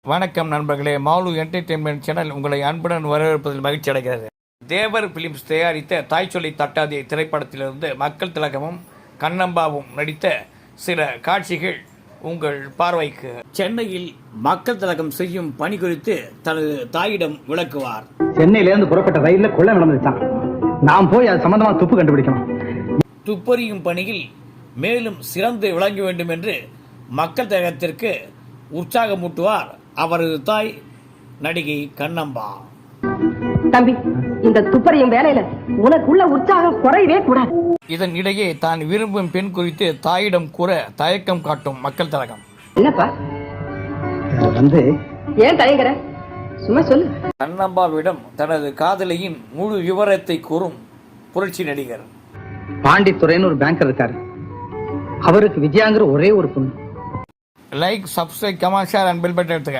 வணக்கம் நண்பர்களே, mall entertainment channel உங்களை அன்புடன் வரவேற்பதில் மகிழ்ச்சி அடைகிறது. தேவர் பிலிம்ஸ் தயாரித்த தாய் சொல்லி தட்டாதே திரைப்படத்திலிருந்து மக்கள் திலகமும் கண்ணம்பாவும் நடித்த சில காட்சிகள் உங்கள் பார்வைக்கு. சென்னையில் மக்கள் திலகம் செய்யும் பணி குறித்து தனது தாயிடம் விளக்குவார். சென்னையிலிருந்து புறப்பட்ட ரயிலில் கொள்ளை நடந்துச்சான். நாம் போய் அது சம்பந்தமா துப்பு கண்டுபிடிக்கணும். துப்பறியும் பணியில் மேலும் சிறந்து விளங்க வேண்டும் என்று மக்கள் திலகத்திற்கு உற்சாகமூட்டுவார் அவரது தாய் நடிகை கண்ணம்பா. தம்பி, இந்த துப்பறியும் வேலையில உனக்குள்ள உற்சாகம் குறையவே கூடாது. இதன் இடையே தான் விரும்பும் பெண் குறித்து தாயிடம் கூற தயக்கம் காட்டும் மக்கள் திலகம். என்னப்பா ஏன் தயங்குற? சும்மா சொல்லு. கண்ணம்பாவிடம் தனது காதலியின் முழு விவரத்தை கூறும் புரட்சி நடிகர். பாண்டித்துறைன்னு ஒரு பேங்கர் இருக்காரு. அவருக்கு விஜயாங்கிற ஒரே ஒரு பொண்ணு. Like, subscribe, comment, share and bell button எடுத்துக்க.